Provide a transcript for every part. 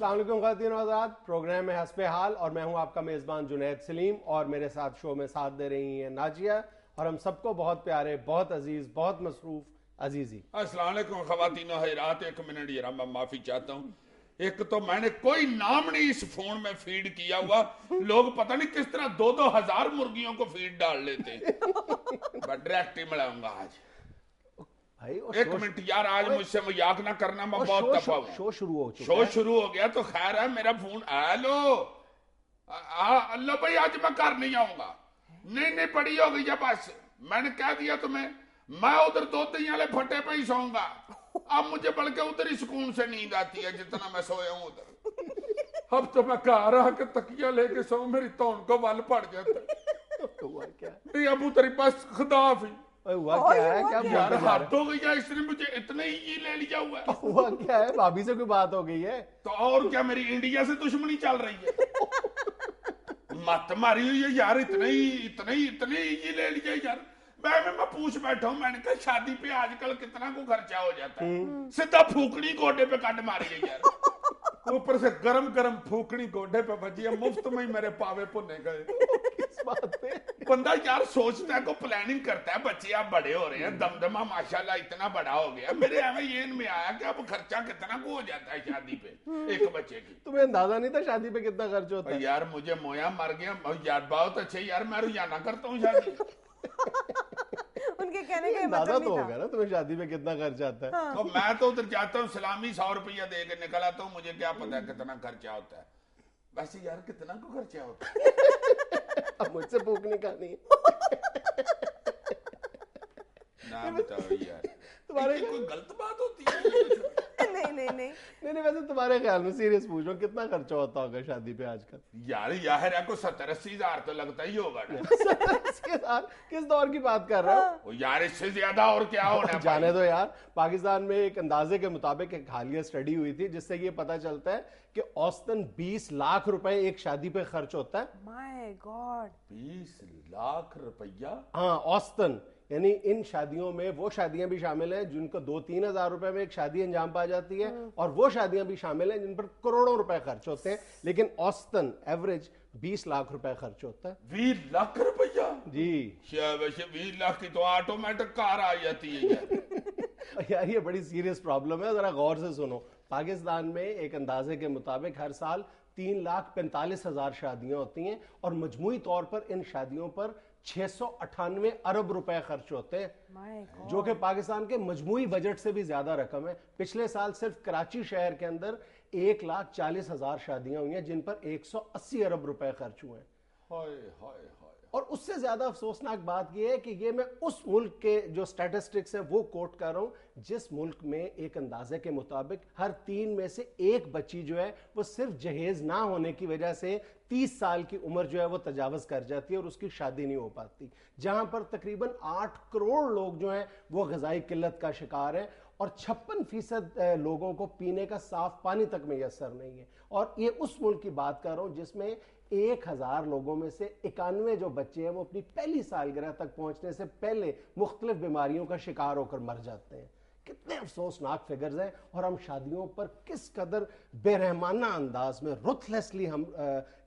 अस्सलाम वालेकुम ख़वातीन और हज़रात, प्रोग्राम में हस्बे हाल और मैं हूं आपका मेज़बान जुनैद सलीम और मेरे साथ शो में साथ दे रही हैं नाजिया और हम सबको बहुत प्यारे, बहुत अजीज, बहुत मसरूफ अजीजी। अस्सलाम वालेकुम ख़वातीन और हज़रात, एक मिनट जरा मैं माफी चाहता हूँ। एक तो मैंने कोई नाम नहीं इस फोन में फीड किया हुआ, लोग पता नहीं किस तरह 2-2 हजार मुर्गियों को फीड डाल लेते हैं। मैं डायरेक्ट ही मिलाऊंगा आज। भाई एक मिनट यार, आज मुझसे मजाक ना करना, मैं बहुत तफा हूँ। शो शुरू हो चुका शो है। शुरू हो गया तो खैर है। मेरा फोन हेलो अल्लाह भाई, आज मैं घर नहीं आऊंगा। नहीं पड़ी हो गई है बस, मैंने कह दिया तुम्हें। मैं उधर दो तीन वाले फटे पे ही सोऊंगा। अब मुझे बल्कि उधर ही सुकून से नींद आती है जितना मैं सोया हूं उधर। अब तो मैं घर आके तकिया लेके सो, मेरी तौन को बल पड़ जाता। हुआ क्या? नहीं अब तेरी पास खुदा हाफिज। हुआ क्या है? क्या यार बोलते जा हद हो गई है, इसने मुझे इतने ही ले लिया हुआ है। हुआ क्या है? भाभी से कोई बात हो गई है? तो और क्या, मेरी इंडिया से दुश्मनी चल रही है। मत मारी हुई है यार, इतने ही ले लिया यार। मैं पूछ बैठा हूँ, मैंने कहा शादी पे आजकल कितना को खर्चा हो जाता है। सीधा फूकनी गोडे पे कट मारी है यार। ऊपर से गरम गरम फूकनी गोडे पे बजी है, मुफ्त में ही मेरे पावे भुने गए। किस बात पे? बंदा यार सोचता है, को प्लानिंग करता है, बच्चे आप बड़े हो रहे हैं, दमदमा माशाल्लाह इतना बड़ा हो गया। मेरे एवं ये में आया कि अब खर्चा कितना को हो जाता है शादी पे एक बच्चे की। तुम्हें अंदाजा नहीं था शादी पे कितना खर्च होता है? यार मुझे मोया मर गया यार, बहुत अच्छे यार, मैं रोजाना करता हूँ शादी। उनके कहने का अंदाजा मतलब तो नहीं होगा ना तुम्हें शादी में कितना खर्च आता है। हाँ। तो मैं तो उधर जाता हूँ, सलामी 100 रुपया दे के निकल आता हूँ, मुझे क्या पता है कितना खर्चा होता है। वैसे यार कितना को खर्चा होता है? अब मुझसे फूकनी कहानी है। ना बताओ यार, तुम्हारे कोई गलत बात होती है? नहीं वैसे तुम्हारे ख्याल में सीरियस पूछ रहा हूँ, कितना खर्चा होता होगा शादी पे आजकल? यार यार को 70-80 हजार तो लगता ही होगा ना। किस दौर की बात कर रहे हो? वो यार इससे ज्यादा और क्या होना। जाने दो यार। पाकिस्तान में एक अंदाजे के मुताबिक एक हालिया स्टडी हुई थी जिससे ये पता चलता है कि औसतन 20 लाख रुपए एक शादी पे खर्च होता है। माय गॉड, 20 लाख रुपया? हाँ, औसतन। यानी इन शादियों में वो शादियां भी शामिल हैं जिनको 2-3 हजार रुपए में एक शादी अंजाम पा जाती है और वो शादियां भी शामिल हैं जिन पर करोड़ों रुपए खर्च होते हैं, लेकिन औसतन एवरेज 20 लाख रुपए खर्च होता है। 20 लाख रुपया? जी। वैसे 20 लाख की तो ऑटोमेटिक कार आ जाती है यार। यार ये बड़ी सीरियस प्रॉब्लम है, जरा गौर से सुनो। पाकिस्तान में एक अंदाजे के मुताबिक हर साल 3,45,000 शादियां होती हैं और मजमूई तौर पर इन शादियों पर 698 अरब रुपए खर्च होते हैं, जो कि पाकिस्तान के मजमूई बजट से भी ज्यादा रकम है। पिछले साल सिर्फ कराची शहर के अंदर 1,40,000 शादियां हुई हैं जिन पर 180 अरब रुपए खर्च हुए हैं। हाय हाय हाय। और उससे ज्यादा अफसोसनाक बात यह है कि ये मैं उस मुल्क के जो स्टैटिस्टिक्स हैं वो कोट कर रहा हूं जिस मुल्क में एक अंदाजे के मुताबिक हर 3 में से एक बच्ची जो है वो सिर्फ जहेज ना होने की वजह से 30 साल की उम्र जो है वो तजावज कर जाती है और उसकी शादी नहीं हो पाती। जहां पर तकरीबन 8 करोड़ लोग जो हैं वो ग़िज़ाई किल्लत का शिकार हैं और 56% लोगों को पीने का साफ पानी तक मैसर नहीं है। और ये उस मुल्क की बात कर रहा हूं जिसमें 1000 लोगों में से 91 जो बच्चे हैं वो अपनी पहली सालगिरह तक पहुंचने से पहले मुख्तलिफ बीमारियों का शिकार होकर मर जाते हैं। कितने अफसोसनाक फिगर्स हैं और हम शादियों पर किस कदर बेरहमाना अंदाज में रुथलेसली हम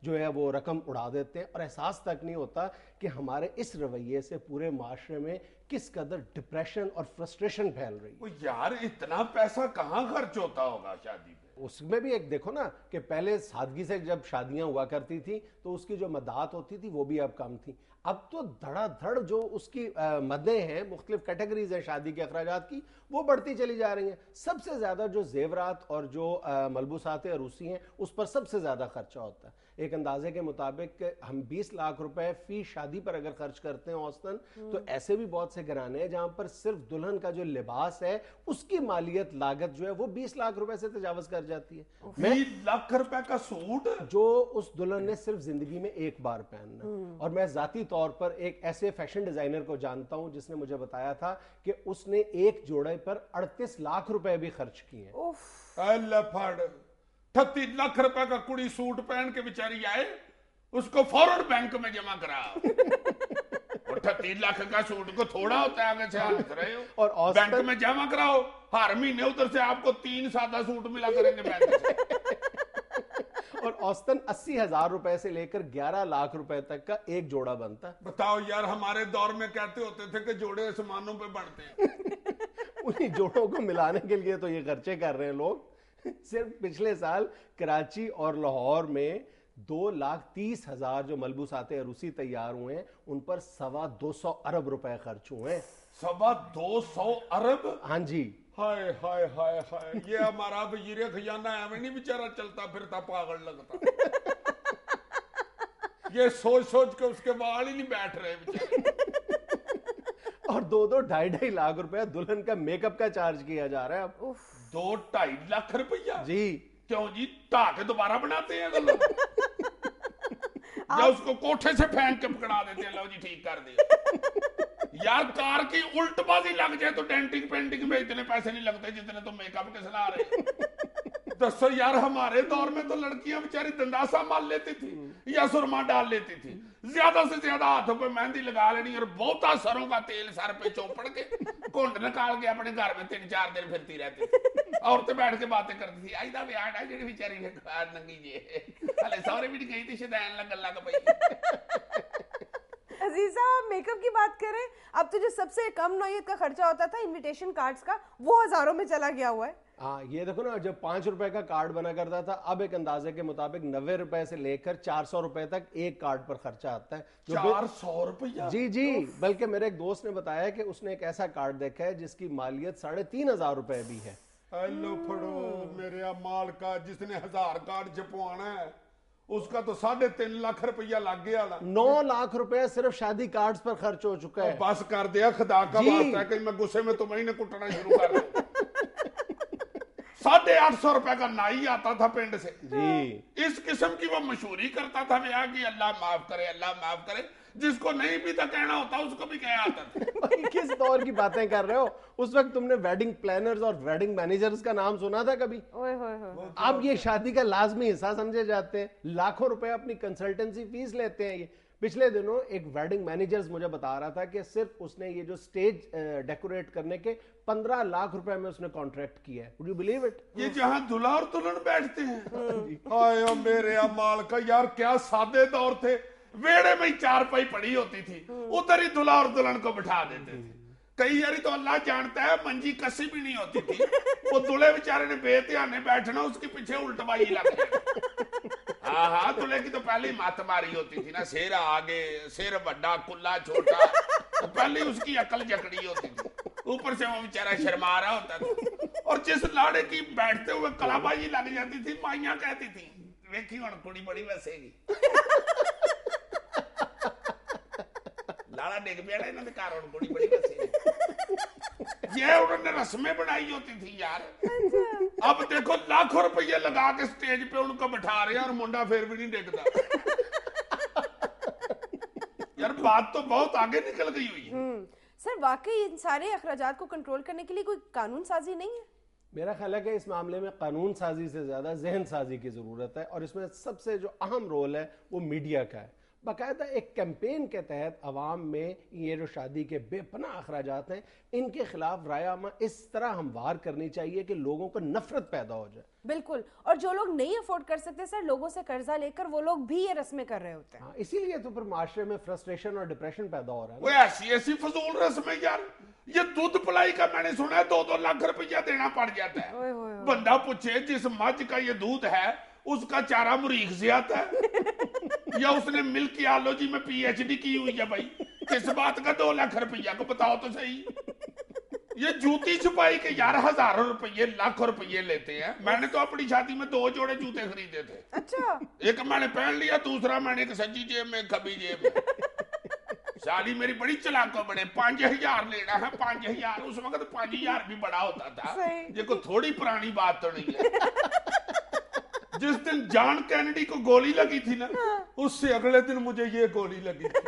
जो है वो रकम उड़ा देते हैं और एहसास तक नहीं होता कि हमारे इस रवैये से पूरे माशरे में किस कदर डिप्रेशन और फ्रस्ट्रेशन फैल रही है। वो यार इतना पैसा कहाँ खर्च होता होगा शादी पे? उसमें भी एक देखो ना कि पहले सादगी से जब शादियां हुआ करती थी तो उसकी जो मदात होती थी वो भी अब कम थी। अब तो धड़ाधड़ जो उसकी मदें हैं, मुख्तलिफ कैटेगरीज हैं शादी के अखराजात की, वो बढ़ती चली जा रही हैं। सबसे ज्यादा जो जेवरात और जो मलबूसात अरूसी हैं उस पर सबसे ज्यादा खर्चा होता है। एक अंदाजे के मुताबिक हम 20 लाख रुपए फी शादी पर अगर खर्च करते हैं औसतन, तो ऐसे भी बहुत से घराने हैं जहां पर सिर्फ दुल्हन का जो लिबास है उसकी मालियत लागत जो है वो 20 लाख रुपए से तजावज कर जाती है। 20 लाख रुपए का सूट जो उस दुल्हन ने सिर्फ जिंदगी में एक बार पहनना। और मैं जाती तौर पर एक ऐसे फैशन डिजाइनर को जानता हूं जिसने मुझे बताया था कि उसने एक जोड़े पर 38 लाख रुपए भी खर्च किए। 38 लाख रुपए का कुड़ी सूट पहन के बेचारी आए, उसको फॉरवर्ड बैंक में जमा करा। और 38 लाख का सूट को थोड़ा होता है, आगे से हंस रहे हो। और बैंक में जमा कराओ, हर महीने उधर से आपको 3 सादा सूट मिला करेंगे बैंक से। और औसतन 80,000 रुपए से लेकर 11 लाख रुपए तक का एक जोड़ा बनता है। बताओ यार, हमारे दौर में कहते होते थे कि जोड़े आसमानों पे बढ़ते हैं। उन्हीं जोड़ों को मिलाने के लिए तो ये खर्चे कर रहे हैं लोग। सिर्फ पिछले साल कराची और लाहौर में 2,30,000 जो मलबूसाते अरूसी तैयार हुए हैं उन पर 225 अरब रुपए खर्च हुए हैं। 225 अरब? हाँ जी। हाय हाय हाय हाय, ये हमारा वजीर खजाना है नहीं बेचारा, चलता फिरता पागल लगता। ये सोच सोच के उसके बाल ही नहीं बैठ रहे बेचारे। और 2-2 2.5 लाख रुपए दुल्हन का मेकअप का चार्ज किया जा रहा है अब। 2-2.5 लाख रुपया? जी। क्यों जी, ढा के दोबारा बनाते हैं लोग? या उसको कोठे से फेंक के पकड़ा देते हैं, लो जी ठीक कर दिया। यार कार की उल्टबाजी लग जाए तो डेंटिंग पेंटिंग में इतने पैसे नहीं लगते जितने तो मेकअप के सलाह रहे। दसो यार, हमारे दौर में तो लड़कियां बेचारी दंडासा मार लेती थी या सुरमा डाल लेती थी, ज्यादा से ज्यादा हाथों पे मेहंदी लगा लेनी और बहुता सरों का तेल सर पे चौपड़ के घुंड निकाल के अपने घर में 3-4 दिन फिरती रहती थी। औरतें बैठ के बातें करती थी, आई दा ब्याह है जेडी बेचारी नंगी जी हले सौरे भी नहीं गई थी, शदैन लगन लग पई। अजीजा, आप मेकअप की बात करें, अब तो जो सबसे कम नौयत का खर्चा होता था इनविटेशन कार्ड्स का, वो हजारों में चला गया हुआ है। हाँ, ये देखो ना, जब 5 रुपए का कार्ड बना करता था, अब एक अंदाजे के मुताबिक 90 रुपए से लेकर 400 रुपए तक एक कार्ड पर खर्चा आता है। 400 रुपया? जी जी। बल्कि मेरे एक दोस्त ने बताया कि उसने एक ऐसा कार्ड देखा है जिसकी मालियत 3,500 रुपए भी है। हेलो फड़ो मेरे माल का, जिसने 1000 कार्ड छपवाना है उसका तो 3.5 लाख रुपया लग गया। 9 लाख रुपए सिर्फ शादी कार्ड्स पर खर्च हो चुका है। बस कर दिया, खुदा का वास्ता है, कहीं मैं गुस्से में तुम्हें ही कुटना शुरू कर दूं। 850 रुपए का नाई आता था पिंड से जी। इस किस्म की वो मशहूरी करता था ब्याह की, अल्लाह माफ करे अल्लाह माफ करे। जिसको नहीं भी तो कहना होता उसको भी कह आता था। किस दौर की बातें कर रहे हो? उस वक्त तुमने वेडिंग प्लानर्स और वेडिंग मैनेजर्स का नाम सुना था कभी? अब ये शादी का लाजमी हिस्सा समझे जाते हैं। लाखों रुपए अपनी कंसल्टेंसी फीस लेते हैं ये। पिछले दिनों एक वेडिंग मैनेजर्स मुझे बता रहा था कि सिर्फ उसने ये जो स्टेज डेकोरेट करने के 15 लाख रुपए में उसने कॉन्ट्रैक्ट किया है। Would you believe it? ये जहां दुल्हा और दुल्हन बैठते हैं, आयो मेरे अमाल का, यार क्या सादे दौर थे। वेड़े में ही चारपाई पड़ी होती थी, उधर ही दुल्हा और दुल्हन को बिठा देते थे। कई यारी तो अल्लाह जानता है मंजी कसी भी नहीं होती थी, वो दूल्हे बेचारे ने बेध्याने बैठना, उसके पीछे उल्टबाई लग गई। हाँ हाँ, दूल्हे की तो पहले ही मात मारी होती थी ना, सिर आगे सिर बड़ा कुल्ला छोटा, तो पहले उसकी अकल जकड़ी होती थी, ऊपर से वो बेचारा शर्मा रहा होता था। और जिस लाड़े की बैठते हुए कलाबाजी लग जाती थी, माइयां कहती थी वेखी हुण कुड़ी बड़ी वसेगी। लाड़ा डिग पिया इन्होंने घर हुण कुड़ी बड़ी वसेगी। ये उन्होंने रस्में बनाई होती थी यार। अब देखो लाखों रुपये लगा के स्टेज पे उनको बिठा रहे हैं और मुंडा फिर भी नहीं डिगता। यार बात तो बहुत आगे निकल गई हुई है। सर वाकई इन सारे अखराजात को कंट्रोल करने के लिए कोई कानून साजी नहीं है? मेरा ख्याल है कि इस मामले में कानून साजी से ज्यादा जहन साजी की जरूरत है, और इसमें सबसे जो अहम रोल है वो मीडिया का है। बाकायदा एक कैंपेन के तहत अवाम में ये जो शादी के बेपनाह अखराजात हैं इनके खिलाफ रायमा इस तरह हमवार करनी चाहिए कि लोगों को नफरत पैदा हो जाए। बिल्कुल, और जो लोग नहीं अफोर्ड कर सकते सर, लोगों से कर्जा लेकर वो लोग भी ये रस्में कर रहे होते हैं। हाँ, इसीलिए तो फिर माशरे में फ्रस्ट्रेशन और डिप्रेशन पैदा हो रहा है। वो ऐसी फजूल रस्में यार, ये दूध पिलाई का मैंने सुना है 2-2 लाख रुपया देना पड़ जाता है। बंदा पूछे जिस मझ का ये दूध है उसका चारा मुरीख से आता है या उसने मिल्क आलोजी में PhD की हुई है? भाई किस बात का 2 लाख रुपया को बताओ तो सही। ये जूती छुपाई के यार हजारों रुपये लाखों रुपये लेते हैं। मैंने तो अपनी शादी में 2 जोड़े जूते खरीदे थे। अच्छा। एक मैंने पहन लिया, दूसरा मैंने एक सज्जी जेब में खबी जेब में। साली मेरी बड़ी चलाको बड़े 5,000 लेना है 5,000। उस वक्त 5,000 भी बड़ा होता था। ये कोई थोड़ी पुरानी बात तो नहीं है। जिस दिन जॉन कैनेडी को गोली लगी थी ना, उससे अगले दिन मुझे ये गोली लगी थी।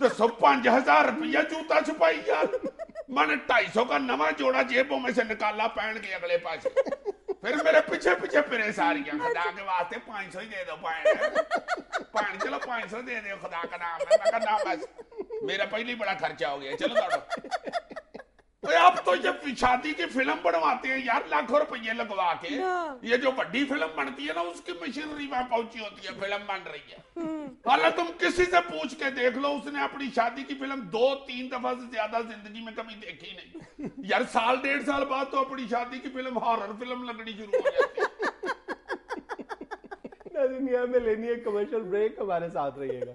तो 5,000 रुपया जूता छुपाई यार। मैंने 250 का नवा जोड़ा जेबों में से निकाला पहन के अगले पास। फिर मेरे पीछे पीछे फिरे सारियां, खुदा के वास्ते 500 ही दे दो पान चलो 500 दे दो खुदा का नाम है। मैं कहा ना बस मेरा पहले ही बड़ा खर्चा हो गया, चलो दौड़ो। ओए अब तो ये शादी की फिल्म बनवाते हैं यार, लाखों रुपये लगवा के। ये जो बड़ी फिल्म बनती है ना, उसकी मशीनरी वहां पहुंची होती है, फिल्म बन रही है। हालांकि तुम किसी से पूछ के देख लो, उसने अपनी शादी की फिल्म 2-3 दफा से ज्यादा जिंदगी में कभी देखी नहीं यार। 1.5 साल बाद तो अपनी शादी की फिल्म हॉरर फिल्म लगनी शुरू हो जाती है। दुनिया में लेनी है कमर्शियल ब्रेक, हमारे साथ रहिएगा।